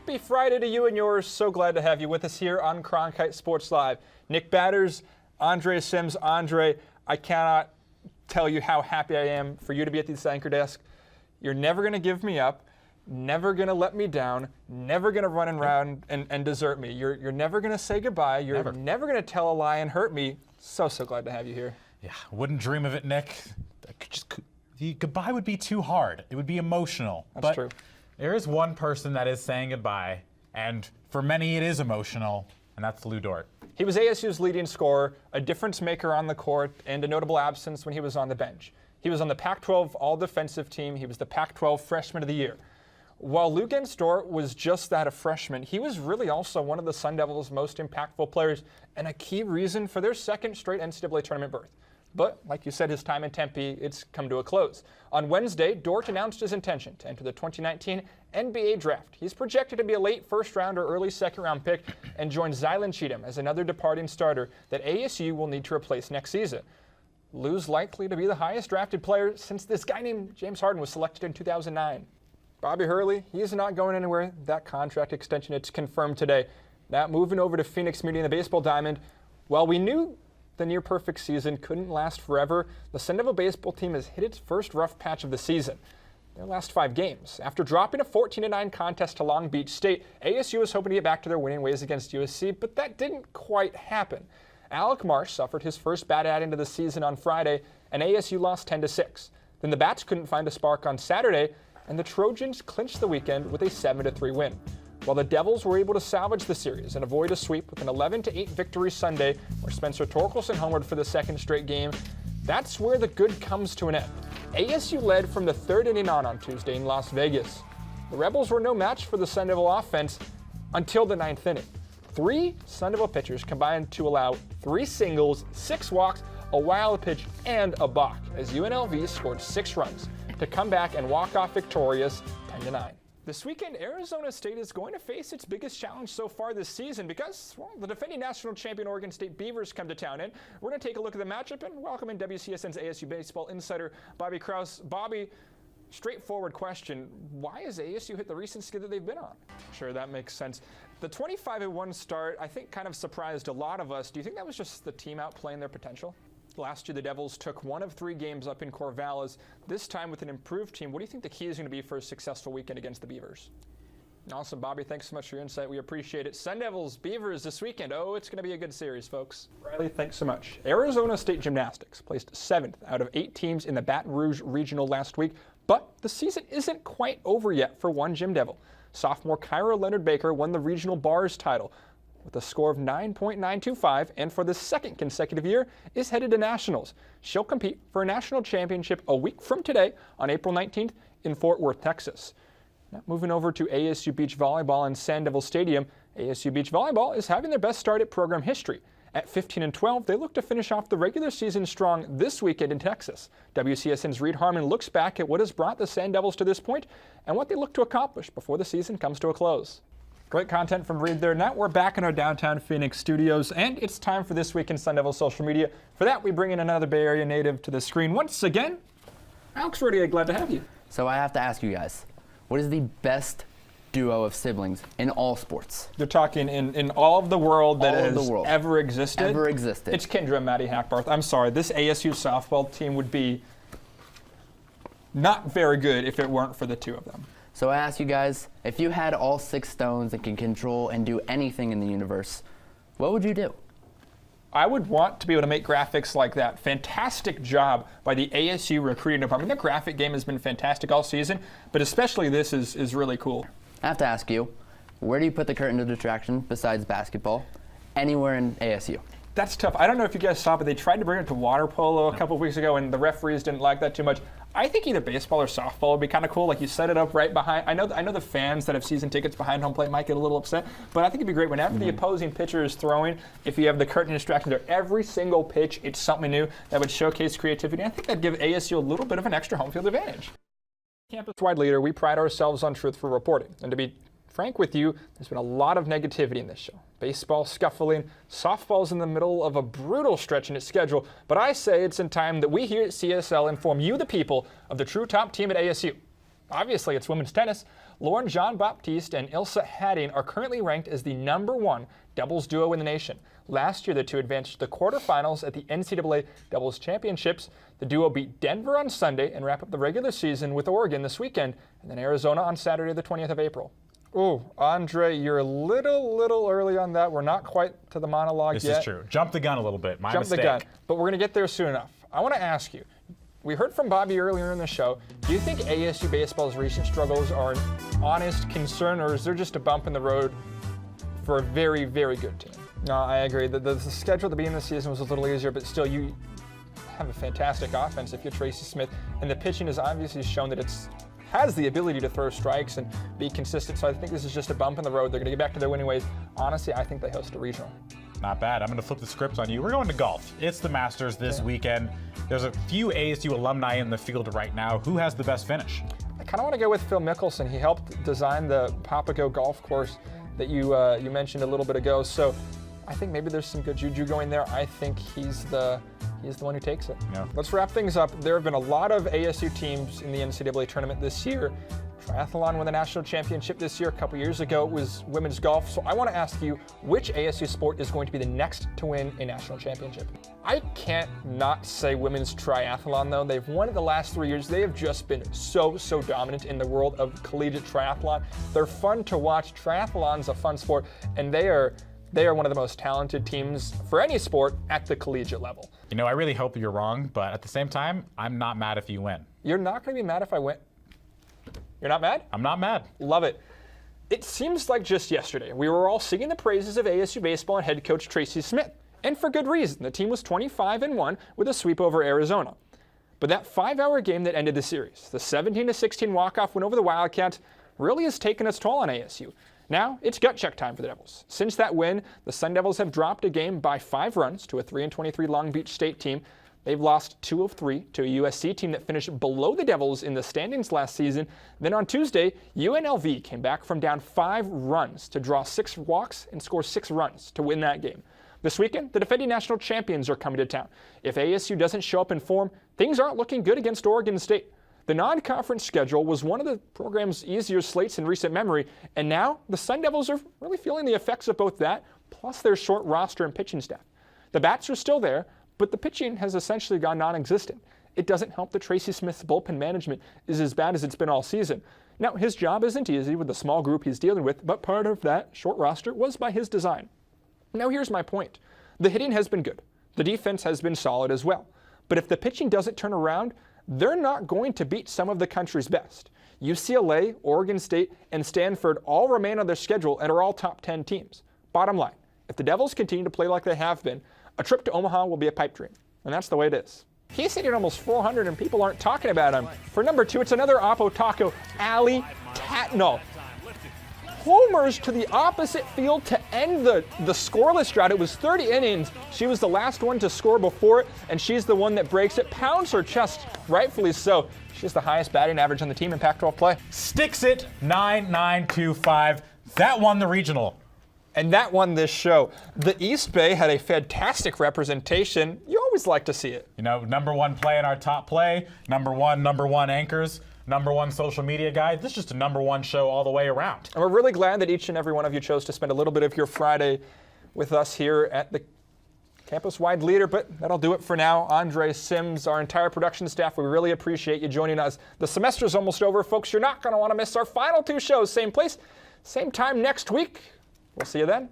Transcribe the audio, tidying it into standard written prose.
Happy Friday to you and yours. So glad to have you with us here on Cronkite Sports Live. Nick Batters, Andre Sims. Andre, I cannot tell you how happy I am for you to be at this anchor desk. You're never going to give me up, never going to let me down, never going to run around and desert me. You're never going to say goodbye. You're never going to tell a lie and hurt me. So glad to have you here. Yeah, wouldn't dream of it, Nick. The goodbye would be too hard. It would be emotional. That's true. There is one person that is saying goodbye, and for many it is emotional, and that's Lou Dort. He was ASU's leading scorer, a difference maker on the court, and a notable absence when he was on the bench. He was on the Pac-12 All-Defensive Team. He was the Pac-12 Freshman of the Year. While Lou Dort was just that, a freshman, he was really also one of the Sun Devils' most impactful players and a key reason for their second straight NCAA tournament berth. But, like you said, his time in Tempe, it's come to a close. On Wednesday, Dort announced his intention to enter the 2019 NBA Draft. He's projected to be a late first-round or early second-round pick and join Zylan Cheatham as another departing starter that ASU will need to replace next season. Lou's likely to be the highest drafted player since this guy named James Harden was selected in 2009. Bobby Hurley, he's not going anywhere. That contract extension, it's confirmed today. Now, moving over to Phoenix meeting the baseball diamond, while we knew the near-perfect season couldn't last forever, the Sun Devil baseball team has hit its first rough patch of the season. Their last 5 games. After dropping a 14-9 contest to Long Beach State, ASU was hoping to get back to their winning ways against USC, but that didn't quite happen. Alec Marsh suffered his first bad outing of the season on Friday, and ASU lost 10-6. Then the Bats couldn't find a spark on Saturday, and the Trojans clinched the weekend with a 7-3 win. While the Devils were able to salvage the series and avoid a sweep with an 11-8 victory Sunday, where Spencer Torkelson homered for the second straight game, that's where the good comes to an end. ASU led from the 3rd inning on Tuesday in Las Vegas. The Rebels were no match for the Sun Devil offense until the 9th inning. 3 Sun Devil pitchers combined to allow 3 singles, 6 walks, a wild pitch, and a balk, as UNLV scored 6 runs to come back and walk off victorious 10-9. This weekend, Arizona State is going to face its biggest challenge so far this season because, well, the defending national champion Oregon State Beavers come to town. And we're going to take a look at the matchup and welcome in WCSN's ASU baseball insider, Bobby Krause. Bobby, straightforward question. Why has ASU hit the recent skid that they've been on? Sure, that makes sense. The 25-1 start, I think, kind of surprised a lot of us. Do you think that was just the team outplaying their potential? Last year, the Devils took 1 of 3 games up in Corvallis. This time with an improved team, what do you think the key is going to be for a successful weekend against the Beavers? Awesome, Bobby. Thanks so much for your insight. We appreciate it. Sun Devils, Beavers this weekend. Oh, it's going to be a good series, folks. Riley, thanks so much. Arizona State Gymnastics placed 7th out of 8 teams in the Baton Rouge Regional last week, but the season isn't quite over yet for one Gym Devil. Sophomore Kyra Leonard Baker won the Regional Bars title with a score of 9.925, and for the 2nd consecutive year is headed to nationals. She'll compete for a national championship a week from today on April 19th in Fort Worth, Texas. Now, moving over to ASU Beach Volleyball in Sand Devil Stadium, ASU Beach Volleyball is having their best start at program history. At 15-12, they look to finish off the regular season strong this weekend in Texas. WCSN's Reed Harmon looks back at what has brought the Sand Devils to this point and what they look to accomplish before the season comes to a close. Great content from Reed there. Now we're back in our downtown Phoenix studios, and it's time for This Week in Sun Devil social media. For that, we bring in another Bay Area native to the screen. Once again, Alex Rodier, glad to have you. So I have to ask you guys, what is the best duo of siblings in all sports? You're talking in all of the world that has ever existed? Ever existed. It's Kendra and Maddie Hackbarth. I'm sorry, this ASU softball team would be not very good if it weren't for the 2 of them. So I ask you guys, if you had all 6 stones and can control and do anything in the universe, what would you do? I would want to be able to make graphics like that. Fantastic job by the ASU recruiting department. The graphic game has been fantastic all season, but especially this is really cool. I have to ask you, where do you put the curtain of detraction besides basketball? Anywhere in ASU? That's tough. I don't know if you guys saw, but they tried to bring it to water polo a couple of weeks ago, and the referees didn't like that too much. I think either baseball or softball would be kind of cool. Like you set it up right behind. I know the fans that have season tickets behind home plate might get a little upset, but I think it'd be great whenever the opposing pitcher is throwing. If you have the curtain distraction there, every single pitch, it's something new that would showcase creativity. I think that'd give ASU a little bit of an extra home field advantage. Campus-wide leader, we pride ourselves on truthful reporting, and to be frank with you, there's been a lot of negativity in this show. Baseball scuffling, softball's in the middle of a brutal stretch in its schedule, but I say it's in time that we here at CSL inform you, the people, of the true top team at ASU. Obviously, it's women's tennis. Lauren Jean-Baptiste and Ilse Hadding are currently ranked as the #1 doubles duo in the nation. Last year, the two advanced to the quarterfinals at the NCAA Doubles Championships. The duo beat Denver on Sunday and wrap up the regular season with Oregon this weekend, and then Arizona on Saturday, the 20th of April. Ooh, Andre, you're a little early on that. We're not quite to the monologue yet. This is true. Jump the gun a little bit. My mistake. The gun, but we're going to get there soon enough. I want to ask you, we heard from Bobby earlier in the show, do you think ASU baseball's recent struggles are an honest concern, or is there just a bump in the road for a very, very good team? No, I agree. The schedule at the beginning of the season was a little easier, but still, you have a fantastic offense if you're Tracy Smith, and the pitching has obviously shown that has the ability to throw strikes and be consistent, so I think this is just a bump in the road. They're going to get back to their winning ways. Honestly, I think they host a regional. Not bad. I'm going to flip the script on you. We're going to golf. It's the Masters this weekend. There's a few ASU alumni in the field right now. Who has the best finish? I kind of want to go with Phil Mickelson. He helped design the Papago golf course that you mentioned a little bit ago, so I think maybe there's some good juju going there. I think he's the one who takes it. Yeah. Let's wrap things up. There have been a lot of ASU teams in the NCAA tournament this year. Triathlon won the national championship this year. A couple years ago, it was women's golf. So I want to ask you, which ASU sport is going to be the next to win a national championship? I can't not say women's triathlon, though. They've won it the last 3 years. They have just been so dominant in the world of collegiate triathlon. They're fun to watch. Triathlon's a fun sport, and they are one of the most talented teams for any sport at the collegiate level. You know, I really hope you're wrong, but at the same time, I'm not mad if you win. You're not going to be mad if I win? You're not mad? I'm not mad. Love it. It seems like just yesterday, we were all singing the praises of ASU baseball and head coach Tracy Smith. And for good reason. The team was 25-1 with a sweep over Arizona. But that 5-hour game that ended the series, the 17-16 walk-off win over the Wildcats, really has taken its toll on ASU. Now, it's gut check time for the Devils. Since that win, the Sun Devils have dropped a game by 5 runs to a 3-23 Long Beach State team. They've lost 2 of 3 to a USC team that finished below the Devils in the standings last season. Then on Tuesday, UNLV came back from down 5 runs to draw 6 walks and score 6 runs to win that game. This weekend, the defending national champions are coming to town. If ASU doesn't show up in form, things aren't looking good against Oregon State. The non-conference schedule was one of the program's easier slates in recent memory, and now the Sun Devils are really feeling the effects of both that, plus their short roster and pitching staff. The bats are still there, but the pitching has essentially gone non-existent. It doesn't help that Tracy Smith's bullpen management is as bad as it's been all season. Now, his job isn't easy with the small group he's dealing with, but part of that short roster was by his design. Now, here's my point. The hitting has been good. The defense has been solid as well. But if the pitching doesn't turn around, they're not going to beat some of the country's best. UCLA, Oregon State, and Stanford all remain on their schedule and are all top 10 teams. Bottom line, if the Devils continue to play like they have been, a trip to Omaha will be a pipe dream. And that's the way it is. He's hitting almost 400 and people aren't talking about him. For number 2, it's another Oppo Taco, Allie Tatnall. Homers to the opposite field to end the scoreless drought. It was 30 innings. She was the last one to score before it, and she's the one that breaks it, pounds her chest, rightfully so. She's the highest batting average on the team in Pac-12 play. Sticks it 9.925. That won the regional. And that won this show. The East Bay had a fantastic representation. You always like to see it. You know, #1 play in our top play, #1 anchors, #1 social media guy. This is just a #1 show all the way around. And we're really glad that each and every one of you chose to spend a little bit of your Friday with us here at the campus-wide leader, but that'll do it for now. Andre Sims, our entire production staff, we really appreciate you joining us. The semester's almost over, folks. You're not going to want to miss our final 2 shows. Same place, same time next week. We'll see you then.